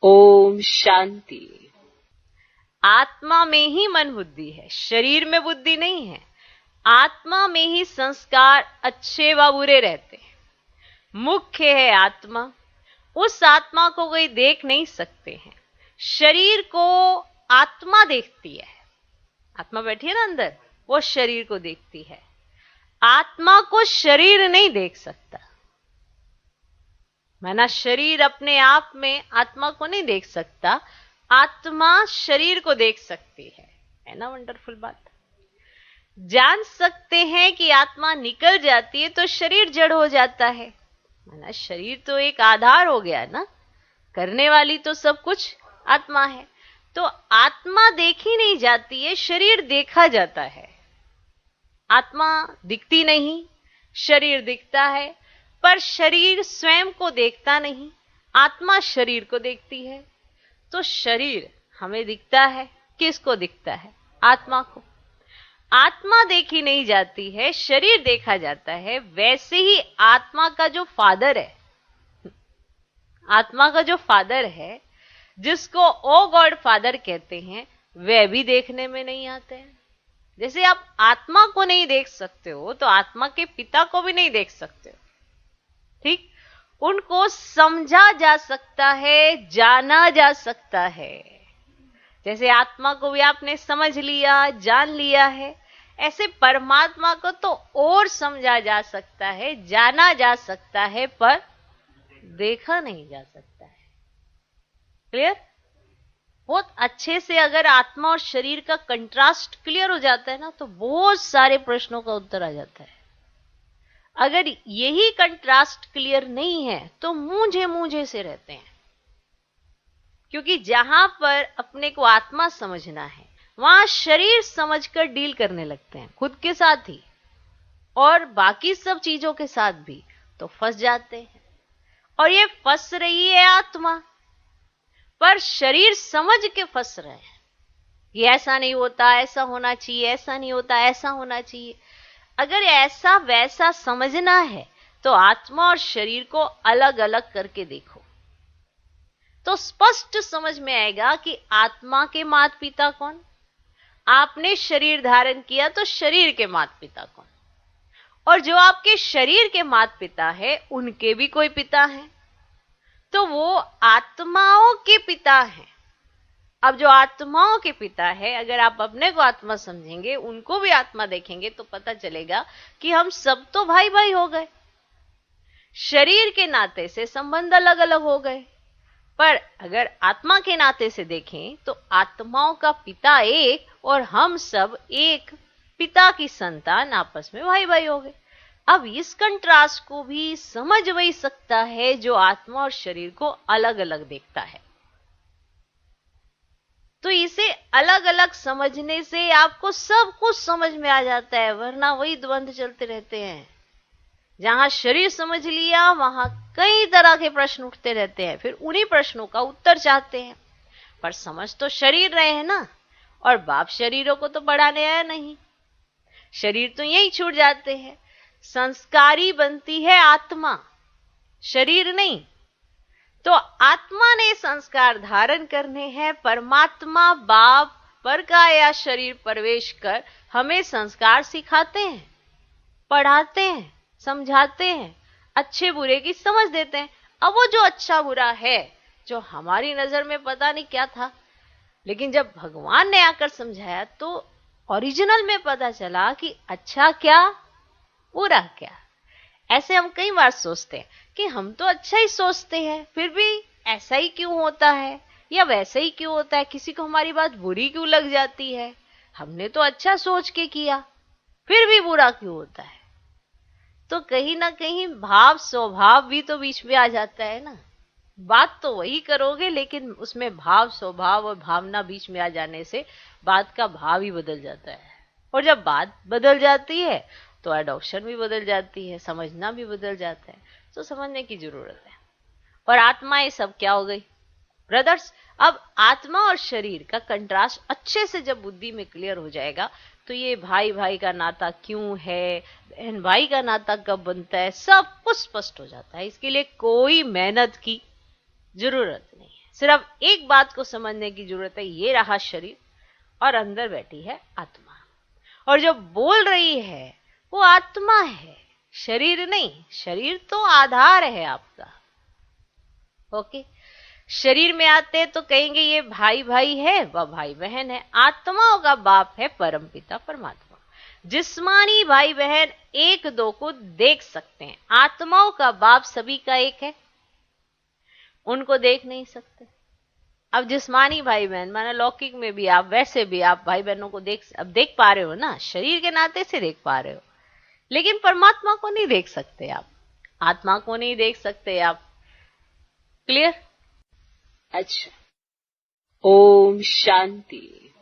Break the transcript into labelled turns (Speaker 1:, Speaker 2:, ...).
Speaker 1: ओम शांति। आत्मा में ही मन बुद्धि है, शरीर में बुद्धि नहीं है। आत्मा में ही संस्कार अच्छे व बुरे रहते हैं। मुख्य है आत्मा, उस आत्मा को कोई देख नहीं सकते हैं। शरीर को आत्मा देखती है। आत्मा बैठी है ना अंदर, वो शरीर को देखती है। आत्मा को शरीर नहीं देख सकता। माना शरीर अपने आप में आत्मा को नहीं देख सकता, आत्मा शरीर को देख सकती है ना। वंडरफुल बात। जान सकते हैं कि आत्मा निकल जाती है तो शरीर जड़ हो जाता है। माना शरीर तो एक आधार हो गया ना, करने वाली तो सब कुछ आत्मा है। तो आत्मा देखी नहीं जाती है, शरीर देखा जाता है। आत्मा दिखती नहीं, शरीर दिखता है, पर शरीर स्वयं को देखता नहीं, आत्मा शरीर को देखती है। तो शरीर हमें दिखता है, किसको दिखता है? आत्मा को। आत्मा देखी नहीं जाती है, शरीर देखा जाता है। वैसे ही आत्मा का जो फादर है, आत्मा का जो फादर है, जिसको ओ गॉड फादर कहते हैं, वह भी देखने में नहीं आते हैं। जैसे आप आत्मा को नहीं देख सकते हो तो आत्मा के पिता को भी नहीं देख सकते हो। ठीक, उनको समझा जा सकता है, जाना जा सकता है। जैसे आत्मा को भी आपने समझ लिया, जान लिया है, ऐसे परमात्मा को तो और समझा जा सकता है, जाना जा सकता है, पर देखा नहीं जा सकता है। क्लियर? बहुत अच्छे से अगर आत्मा और शरीर का कंट्रास्ट क्लियर हो जाता है ना, तो बहुत सारे प्रश्नों का उत्तर आ जाता है। अगर यही कंट्रास्ट क्लियर नहीं है तो मूंझे मूंझे से रहते हैं। क्योंकि जहां पर अपने को आत्मा समझना है, वहां शरीर समझकर डील करने लगते हैं, खुद के साथ ही और बाकी सब चीजों के साथ भी, तो फंस जाते हैं। और ये फंस रही है आत्मा, पर शरीर समझ के फंस रहे हैं। ये ऐसा नहीं होता, ऐसा होना चाहिए, ऐसा नहीं होता, ऐसा होना चाहिए। अगर ऐसा वैसा समझना है तो आत्मा और शरीर को अलग अलग करके देखो, तो स्पष्ट समझ में आएगा कि आत्मा के माता पिता कौन, आपने शरीर धारण किया तो शरीर के माता पिता कौन, और जो आपके शरीर के माता पिता है उनके भी कोई पिता हैं, तो वो आत्माओं के पिता हैं। अब जो आत्माओं के पिता है, अगर आप अपने को आत्मा समझेंगे, उनको भी आत्मा देखेंगे, तो पता चलेगा कि हम सब तो भाई भाई हो गए। शरीर के नाते से संबंध अलग अलग हो गए, पर अगर आत्मा के नाते से देखें तो आत्माओं का पिता एक और हम सब एक पिता की संतान, आपस में भाई भाई हो गए। अब इस कंट्रास्ट को भी समझ वही सकता है जो आत्मा और शरीर को अलग अलग देखता है। तो इसे अलग अलग समझने से आपको सब कुछ समझ में आ जाता है, वरना वही द्वंद्व चलते रहते हैं। जहां शरीर समझ लिया, वहां कई तरह के प्रश्न उठते रहते हैं, फिर उन्हीं प्रश्नों का उत्तर चाहते हैं। पर समझ तो शरीर रहे हैं ना, और बाप शरीरों को तो बढ़ाने आया नहीं। शरीर तो यही छूट जाते हैं। संस्कारी बनती है आत्मा, शरीर नहीं। तो आत्मा ने संस्कार धारण करने हैं। परमात्मा बाप पर का या शरीर प्रवेश कर हमें संस्कार सिखाते हैं, पढ़ाते हैं, समझाते हैं, अच्छे बुरे की समझ देते हैं। अब वो जो अच्छा बुरा है, जो हमारी नजर में पता नहीं क्या था, लेकिन जब भगवान ने आकर समझाया तो ओरिजिनल में पता चला कि अच्छा क्या, बुरा क्या। ऐसे हम कई बार सोचते हैं कि हम तो अच्छा ही सोचते हैं, फिर भी ऐसा ही क्यों होता है, या वैसा ही क्यों होता है, किसी को हमारी बात बुरी क्यों लग जाती है, हमने तो अच्छा सोच के किया, फिर भी बुरा क्यों होता है। तो कहीं ना कहीं भाव स्वभाव भी तो बीच में आ जाता है ना। बात तो वही करोगे, लेकिन उसमें भाव स्वभाव और भावना बीच में आ जाने से बात का भाव ही बदल जाता है। और जब बात बदल जाती है तो एडॉप्शन भी बदल जाती है, समझना भी बदल जाता है। तो समझने की जरूरत है। और आत्मा ये सब क्या हो गई ब्रदर्स? अब आत्मा और शरीर का कंट्रास्ट अच्छे से जब बुद्धि में क्लियर हो जाएगा, तो ये भाई भाई का नाता क्यों है, बहन भाई का नाता कब बनता है, सब कुछ स्पष्ट हो जाता है। इसके लिए कोई मेहनत की जरूरत नहीं है, सिर्फ एक बात को समझने की जरूरत है, ये रहा शरीर और अंदर बैठी है आत्मा, और जो बोल रही है वो आत्मा है, शरीर नहीं। शरीर तो आधार है आपका। ओके, शरीर में आते तो कहेंगे ये भाई भाई है, वह भाई बहन है। आत्माओं का बाप है परमपिता परमात्मा। जिस्मानी भाई बहन एक दो को देख सकते हैं, आत्माओं का बाप सभी का एक है, उनको देख नहीं सकते। अब जिस्मानी भाई बहन माना लौकिक में भी आप, वैसे भी आप भाई बहनों को अब देख पा रहे हो ना, शरीर के नाते से देख पा रहे हो, लेकिन परमात्मा को नहीं देख सकते आप, आत्मा को नहीं देख सकते आप। क्लियर?
Speaker 2: अच्छा, ओम शांति।